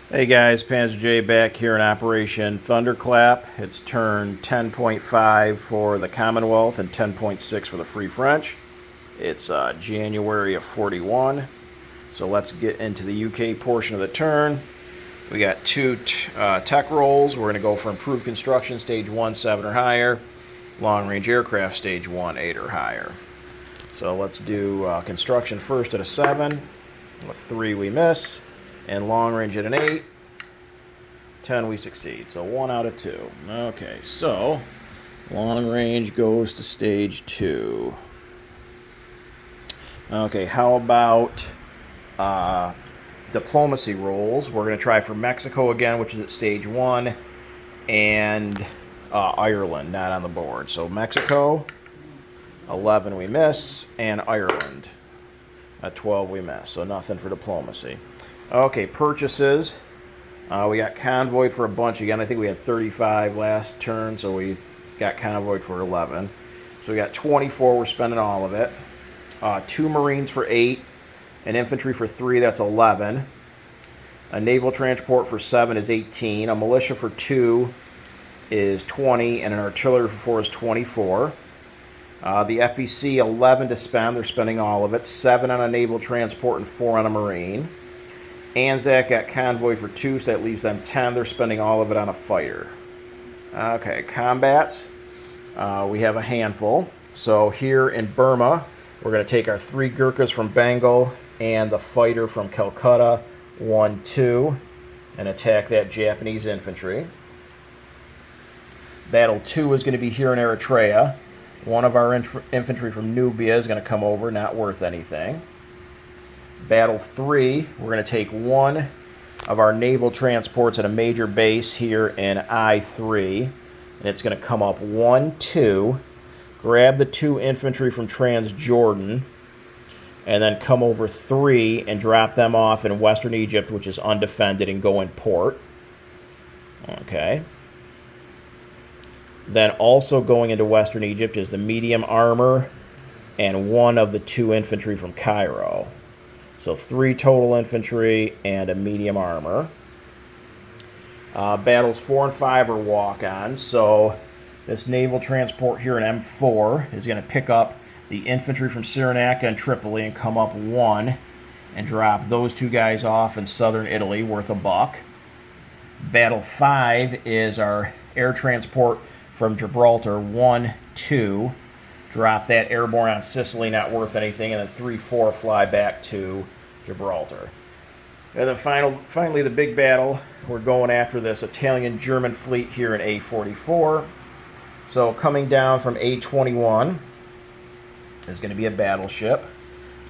Hey guys, Panzer J back here in Operation Thunderclap. It's turn 10.5 for the Commonwealth and 10.6 for the Free French. It's January of 41. So let's get into the UK portion of the turn. We got two tech rolls. We're going to go for improved construction, stage 1, 7 or higher. Long range aircraft, stage 1, 8 or higher. So let's do construction first at a 7. With 3 we miss. And long range at an 8. 10 we succeed. So 1 out of 2. Okay, so long range goes to stage 2. Okay, how about diplomacy rolls? We're going to try for Mexico again, which is at stage 1, and Ireland, not on the board. So Mexico, 11 we miss, and Ireland, at 12 we miss. So nothing for diplomacy. Okay, purchases. We got convoyed for a bunch again. I think we had 35 last turn, so we got convoyed for 11. So we got 24. We're spending all of it. 2 Marines for 8. An infantry for 3. That's 11. A naval transport for 7 is 18. A militia for 2 is 20. And an artillery for 4 is 24. The FEC, 11 to spend. They're spending all of it. 7 on a naval transport and 4 on a Marine. Anzac got convoy for 2, so that leaves them 10. They're spending all of it on a fighter. Okay, combats. We have a handful. So here in Burma, we're going to take our 3 Gurkhas from Bengal and the fighter from Calcutta, 1, 2, and attack that Japanese infantry. Battle 2 is going to be here in Eritrea. One of our infantry from Nubia is going to come over, not worth anything. Battle 3, we're going to take 1 of our naval transports at a major base here in I-3. And it's going to come up 1, 2, grab the 2 infantry from Transjordan, and then come over 3 and drop them off in western Egypt, which is undefended, and go in port. Okay. Then also going into western Egypt is the medium armor and 1 of the 2 infantry from Cairo. So 3 total infantry and a medium armor. Battles 4 and 5 are walk-ons. So this naval transport here in M4 is going to pick up the infantry from Cyrenaica and Tripoli and come up 1 and drop those 2 guys off in southern Italy, worth $1. Battle 5 is our air transport from Gibraltar, 1, 2. Drop that airborne on Sicily, not worth anything, and then 3, 4 fly back to Gibraltar. And then finally the big battle, we're going after this Italian-German fleet here in A44. So coming down from A21 is going to be a battleship.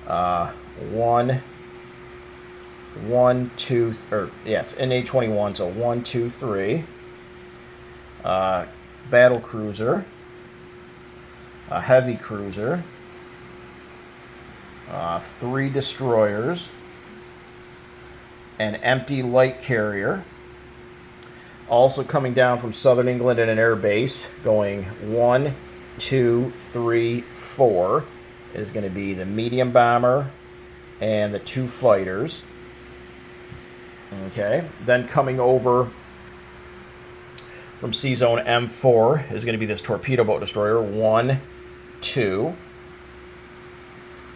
1, 2, it's in A21, so 1, 2, 3. Battle cruiser. A heavy cruiser, 3 destroyers, an empty light carrier. Also coming down from southern England in an air base, going 1, 2, 3, 4, is going to be the medium bomber and the 2 fighters. Okay, then coming over from Sea Zone M4 is going to be this torpedo boat destroyer, 1, 2.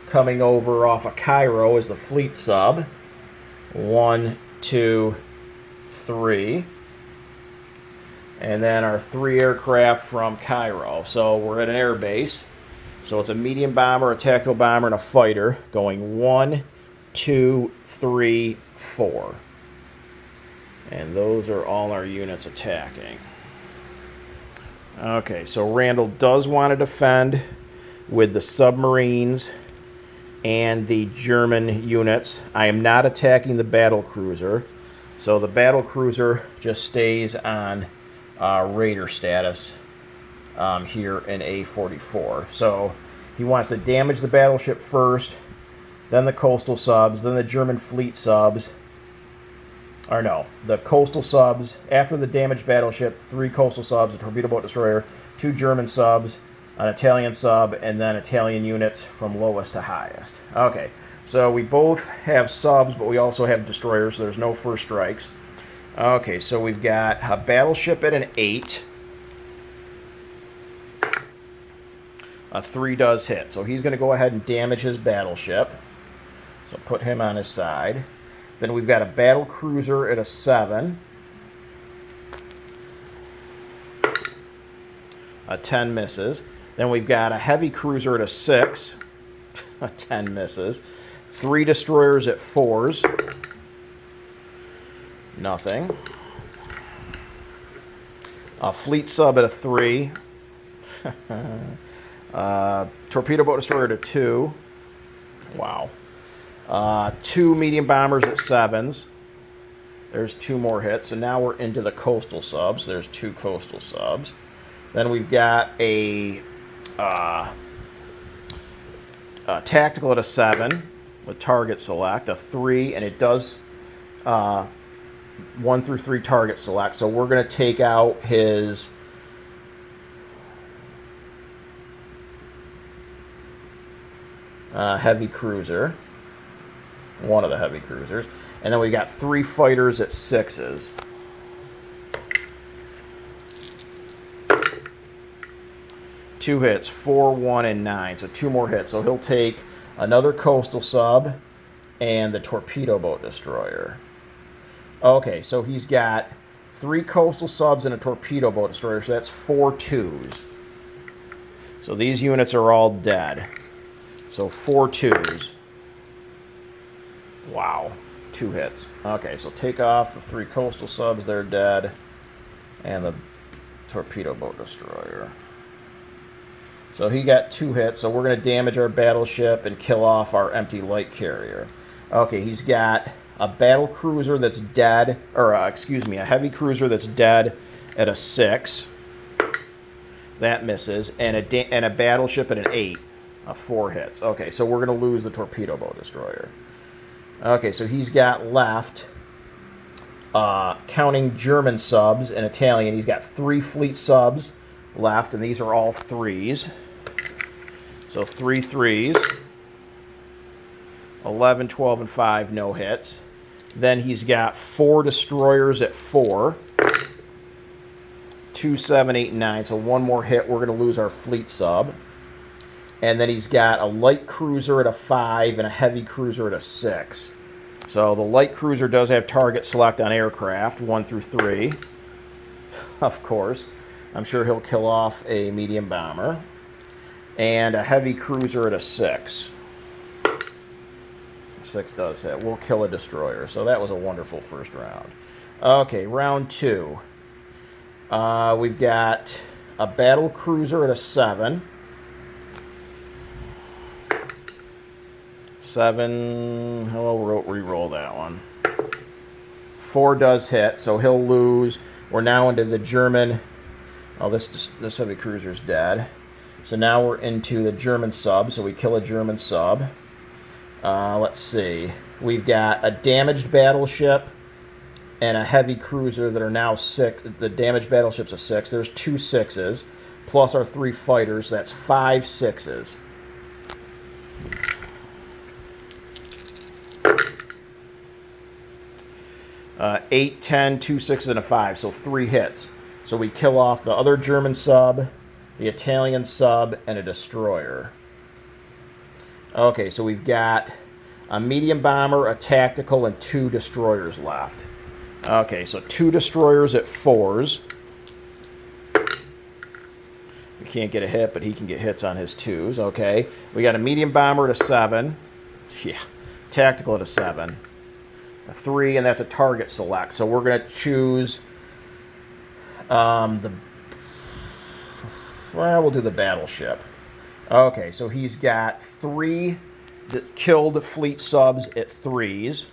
Coming over off of Cairo is the fleet sub, 1, 2, 3. And then our 3 aircraft from Cairo. So we're at an air base. So it's a medium bomber, a tactical bomber, and a fighter going 1, 2, 3, 4. And those are all our units attacking. Okay, so Randall does want to defend with the submarines and the German units. I am not attacking the battle cruiser. So the battle cruiser just stays on raider status here in A44. So he wants to damage the battleship first, then the coastal subs, then the German fleet subs. Or no, the coastal subs, after the damaged battleship, 3 coastal subs, a torpedo boat destroyer, 2 German subs, an Italian sub, and then Italian units from lowest to highest. Okay, so we both have subs, but we also have destroyers, so there's no first strikes. Okay, so we've got a battleship at an 8. A 3 does hit. So he's going to go ahead and damage his battleship. So put him on his side. Then we've got a battle cruiser at a 7. A 10 misses. Then we've got a heavy cruiser at a 6. A 10 misses. 3 destroyers at 4s. Nothing. A fleet sub at a 3. Torpedo boat destroyer at a 2. Wow. 2 medium bombers at 7s. There's 2 more hits. So now we're into the coastal subs. There's 2 coastal subs. Then we've got a tactical at a 7 with target select, a 3, and it does 1 through 3 target select. So we're going to take out his heavy cruiser, one of the heavy cruisers, and then we got 3 fighters at 6s. Two hits, 4, 1, and 9. So 2 more hits. So he'll take another coastal sub and the torpedo boat destroyer. Okay, so he's got 3 coastal subs and a torpedo boat destroyer. So that's 4 2s. So these units are all dead. So 4 2s. Wow. 2 hits. Okay, so take off the 3 coastal subs. They're dead. And the torpedo boat destroyer. So he got 2 hits, so we're going to damage our battleship and kill off our empty light carrier. Okay, he's got a battle cruiser that's dead, or a heavy cruiser that's dead at a 6. That misses, and a battleship at an 8. 4 hits. Okay, so we're going to lose the torpedo boat destroyer. Okay, so he's got left, counting German subs and Italian, he's got 3 fleet subs left, and these are all 3s. So 3 3s. 11, 12, and 5, no hits. Then he's got 4 destroyers at 4. 2, 7, 8, and 9. So 1 more hit, we're going to lose our fleet sub. And then he's got a light cruiser at a 5 and a heavy cruiser at a 6. So the light cruiser does have target select on aircraft, 1 through 3. Of course. I'm sure he'll kill off a medium bomber. And a heavy cruiser at a 6. 6 does hit. We'll kill a destroyer. So that was a wonderful first round. Okay, round 2. We've got a battle cruiser at a 7. 7. I'll re-roll that one. 4 does hit, so he'll lose. We're now into the German. Oh, this heavy cruiser's dead. So now we're into the German sub. So we kill a German sub. Let's see. We've got a damaged battleship and a heavy cruiser that are now 6. The damaged battleship's a 6. There's 2 6s, plus our 3 fighters. That's 5 6s. Eight, 10, 2 6s, and a 5. So 3 hits. So we kill off the other German sub, the Italian sub, and a destroyer. Okay, so we've got a medium bomber, a tactical, and 2 destroyers left. Okay, so 2 destroyers at 4s. We can't get a hit, but he can get hits on his 2s. Okay, we got a medium bomber at a 7. Yeah, tactical at a 7. A 3, and that's a target select. So we're going to choose we'll do the battleship. Okay, so he's got 3 killed fleet subs at 3s.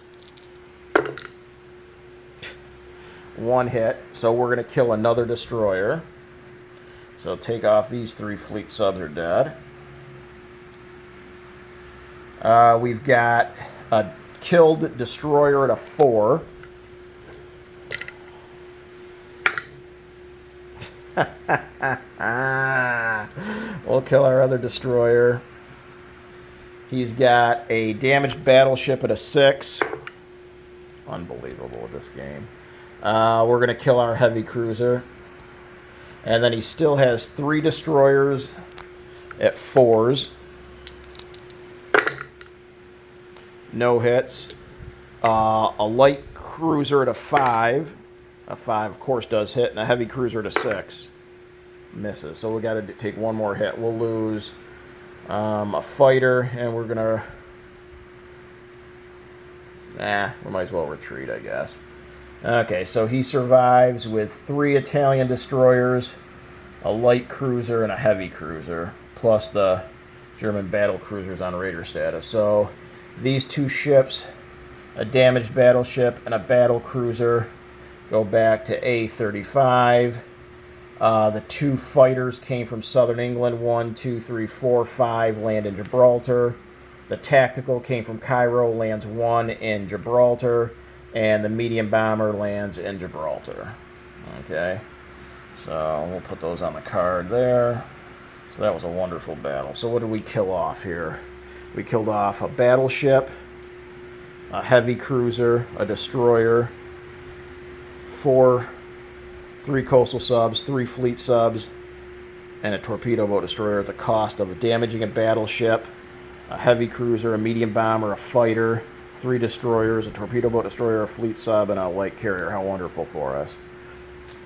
1 hit, so we're going to kill another destroyer. So take off these 3 fleet subs are dead. We've got a killed destroyer at a 4. We'll kill our other destroyer. He's got a damaged battleship at a 6. Unbelievable with this game. We're going to kill our heavy cruiser. And then he still has 3 destroyers at 4s. No hits. A light cruiser at a 5. A 5, of course, does hit. And a heavy cruiser at a 6. Misses. So we got to take one more hit. We'll lose a fighter, and we're going to... we might as well retreat, I guess. Okay, so he survives with 3 Italian destroyers, a light cruiser, and a heavy cruiser, plus the German battle cruisers on raider status. So these 2 ships, a damaged battleship and a battle cruiser, go back to A35. The 2 fighters came from southern England. 1, 2, 3, 4, 5 land in Gibraltar. The tactical came from Cairo, lands 1 in Gibraltar. And the medium bomber lands in Gibraltar. Okay, so we'll put those on the card there. So that was a wonderful battle. So what did we kill off here? We killed off a battleship, a heavy cruiser, a destroyer, 3 coastal subs, 3 fleet subs, and a torpedo boat destroyer at the cost of damaging a battleship, a heavy cruiser, a medium bomber, a fighter, 3 destroyers, a torpedo boat destroyer, a fleet sub, and a light carrier. How wonderful for us.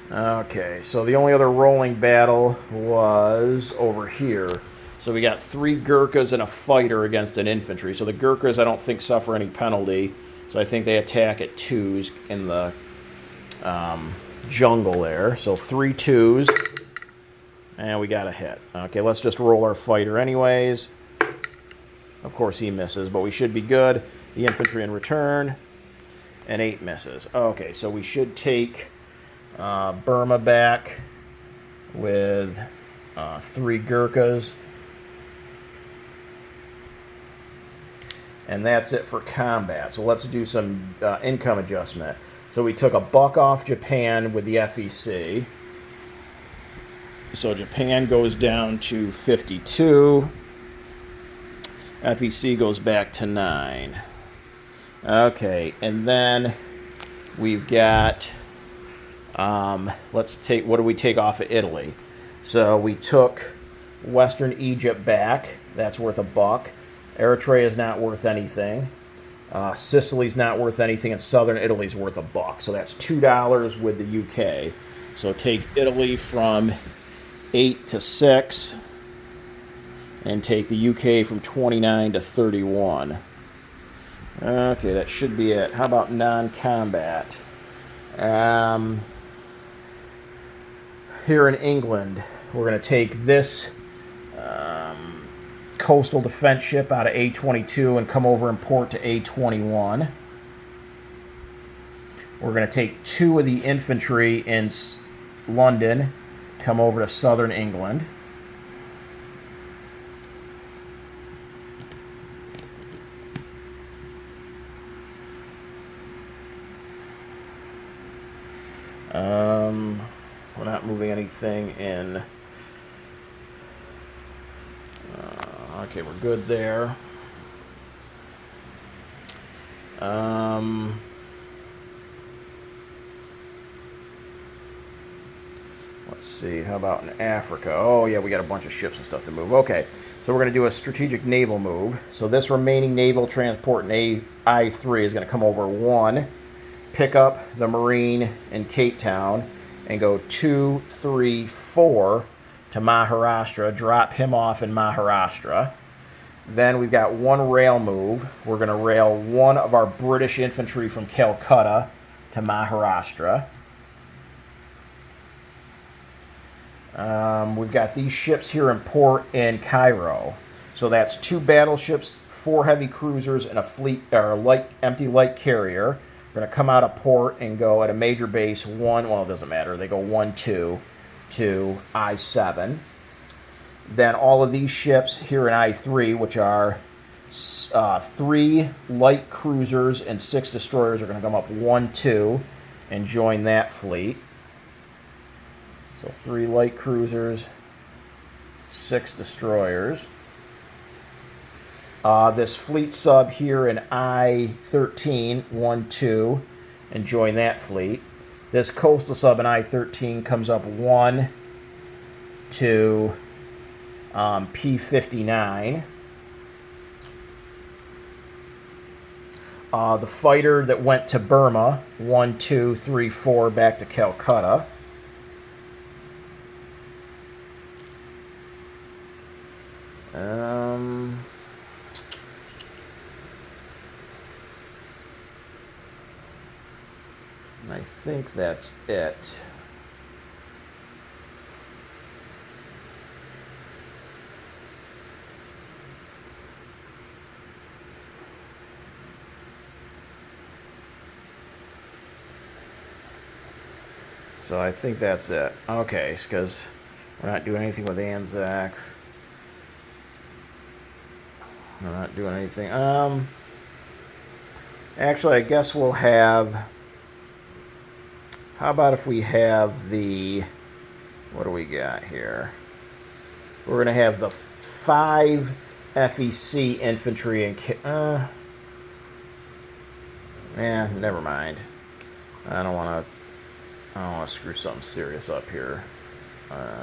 Okay, so the only other rolling battle was over here. So we got 3 Gurkhas and a fighter against an infantry. So the Gurkhas, I don't think, suffer any penalty. So I think they attack at 2s in the jungle there. So 3 2s. And we got a hit. Okay, let's just roll our fighter anyways. Of course he misses, but we should be good. The infantry in return, and 8 misses. Okay, so we should take Burma back with 3 Gurkhas. And that's it for combat. So let's do some income adjustment. So we took a buck off Japan with the FEC. So Japan goes down to 52. FEC goes back to 9. Okay, and then we've got, let's take, what do we take off of Italy? So we took Western Egypt back. That's worth a buck. Eritrea is not worth anything. Sicily's not worth anything, and Southern Italy's worth a buck. So that's $2 with the UK. So take Italy from 8 to 6, and take the UK from 29 to 31. Okay, that should be it. How about non-combat? Here in England, we're going to take this coastal defense ship out of A22 and come over and port to A21. We're going to take 2 of the infantry in London, come over to southern England. We're not moving anything in. Okay, we're good there. Let's see, how about in Africa? Oh yeah, we got a bunch of ships and stuff to move. Okay, so we're going to do a strategic naval move. So this remaining naval transport in I3 is going to come over 1, pick up the Marine in Cape Town, and go 2, 3, 4 to Maharashtra, drop him off in Maharashtra. Then we've got 1 rail move. We're going to rail 1 of our British infantry from Calcutta to Maharashtra. We've got these ships here in port in Cairo. So that's 2 battleships, 4 heavy cruisers, and a fleet or a empty light carrier. We're going to come out of port and go at a major base 1. Well, it doesn't matter. They go 1, 2 to I7. Then all of these ships here in I3, which are 3 light cruisers and 6 destroyers, are going to come up 1, 2 and join that fleet. So 3 light cruisers, 6 destroyers. This fleet sub here in I-13, 1, 2, and join that fleet. This coastal sub in I-13 comes up 1 to P-59. The fighter that went to Burma, 1, 2, 3, 4, back to Calcutta. I think that's it. So I think that's it. Okay, because we're not doing anything with Anzac. We're not doing anything. Actually, I guess we'll have... How about if we have the... What do we got here? We're going to have the 5 FEC infantry and... never mind. I don't want to screw something serious up here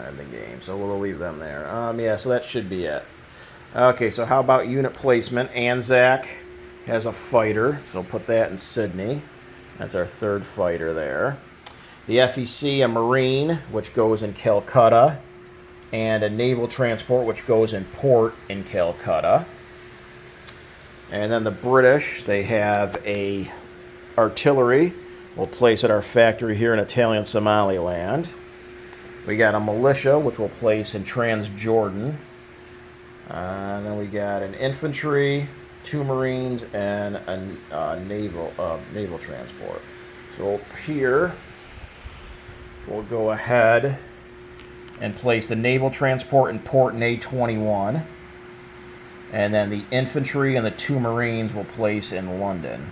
in the game, so we'll leave them there. Yeah, so that should be it. Okay, so how about unit placement? Anzac has a fighter, so put that in Sydney. That's our 3rd fighter there. The FEC, a Marine, which goes in Calcutta, and a naval transport, which goes in port in Calcutta. And then the British, they have a artillery. We'll place at our factory here in Italian Somaliland. We got a militia, which we'll place in Transjordan. And then we got an infantry, 2 Marines, and a naval transport. So here, we'll go ahead and place the naval transport in port in A21. And then the infantry and the 2 Marines will place in London.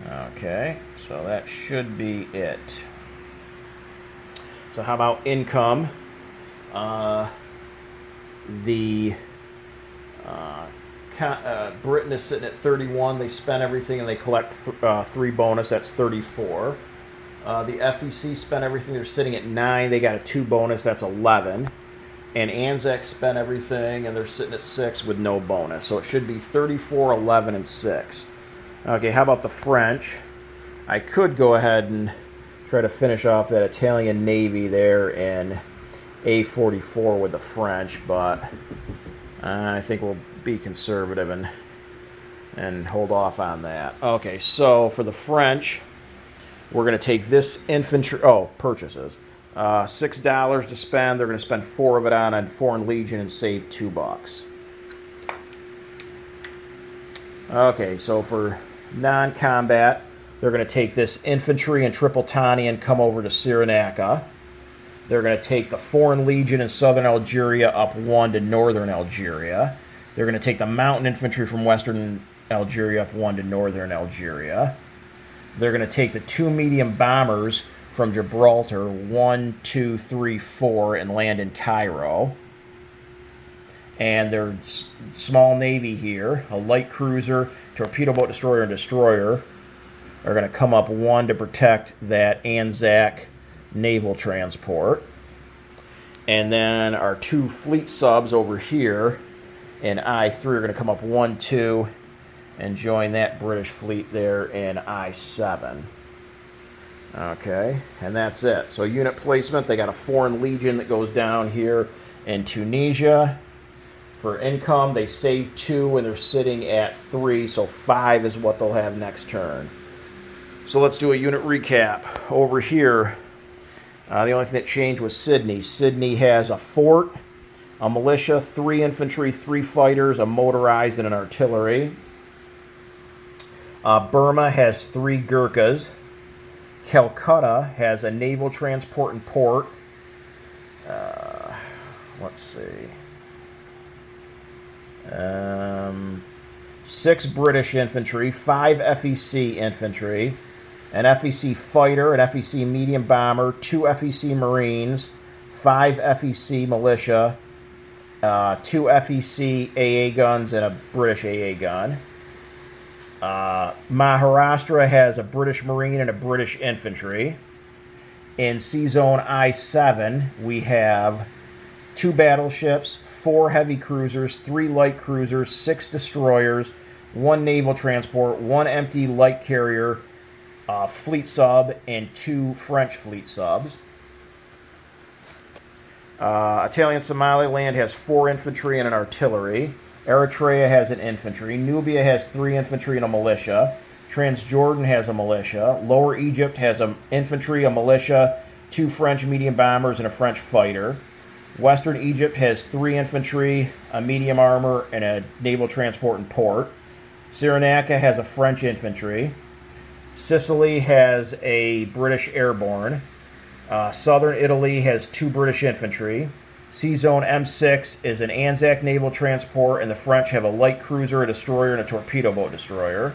Okay, so that should be it. So how about income? Britain is sitting at 31. They spent everything and they collect 3 bonus. That's 34. The FEC spent everything. They're sitting at 9. They got a 2 bonus. That's 11. And Anzac spent everything and they're sitting at 6 with no bonus. So it should be 34, 11, and 6. Okay, how about the French? I could go ahead and try to finish off that Italian Navy there in A44 with the French, but I think we'll be conservative and hold off on that. Okay, so for the French, we're going to take this infantry... Oh, purchases. $6 to spend. They're going to spend 4 of it on Foreign Legion and save $2. Okay, so for non-combat, they're going to take this infantry in Tripolitania and come over to Cyrenaica. They're going to take the Foreign Legion in southern Algeria up 1 to northern Algeria. They're going to take the mountain infantry from western Algeria up 1 to northern Algeria. They're going to take the 2 medium bombers from Gibraltar, 1, 2, 3, 4, and land in Cairo. And their small navy here, a light cruiser, torpedo boat destroyer, and destroyer, are going to come up 1 to protect that Anzac naval transport. And then our 2 fleet subs over here in I-3 are going to come up 1, 2, and join that British fleet there in I-7. Okay, and that's it. So unit placement, they got a Foreign Legion that goes down here in Tunisia. For income, they save 2 and they're sitting at 3, so 5 is what they'll have next turn. So let's do a unit recap. Over here, the only thing that changed was Sydney. Sydney has a fort, a militia, 3 infantry, 3 fighters, a motorized, and an artillery. Burma has 3 Gurkhas. Calcutta has a naval transport and port. Let's see. 6 British infantry, 5 FEC infantry, an FEC fighter, an FEC medium bomber, 2 FEC Marines, 5 FEC militia, 2 FEC AA guns, and a British AA gun. Maharashtra has a British Marine and a British Infantry. In Sea Zone I-7, we have 2 battleships, 4 heavy cruisers, 3 light cruisers, 6 destroyers, 1 naval transport, 1 empty light carrier, fleet sub, and 2 French fleet subs. Italian Somaliland has 4 infantry and an artillery. Eritrea has an infantry. Nubia has 3 infantry and a militia. Transjordan has a militia. Lower Egypt has an infantry, a militia, 2 French medium bombers, and a French fighter. Western Egypt has 3 infantry, a medium armor, and a naval transport and port. Cyrenaica has a French infantry. Sicily has a British airborne. Southern Italy has 2 British infantry. Sea Zone M6 is an Anzac naval transport, and the French have a light cruiser, a destroyer, and a torpedo boat destroyer.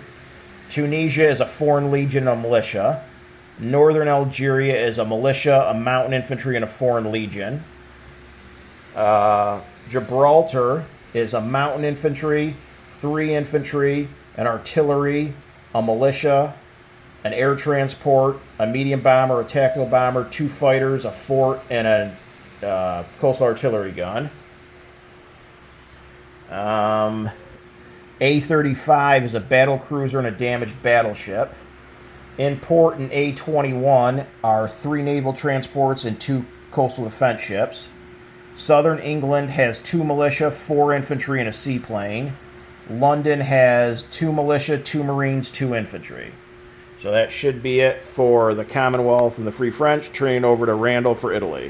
Tunisia is a Foreign Legion and a militia. Northern Algeria is a militia, a mountain infantry, and a Foreign Legion. Gibraltar is a mountain infantry, 3 infantry, an artillery, a militia, an air transport, a medium bomber, a tactical bomber, 2 fighters, a fort, and a coastal artillery gun. A-35 is a battle cruiser and a damaged battleship. In port in A-21 are 3 naval transports and 2 coastal defense ships. Southern England has 2 militia, 4 infantry, and a seaplane. London has 2 militia, 2 marines, 2 infantry. So that should be it for the Commonwealth and the Free French. Turning over to Randall for Italy.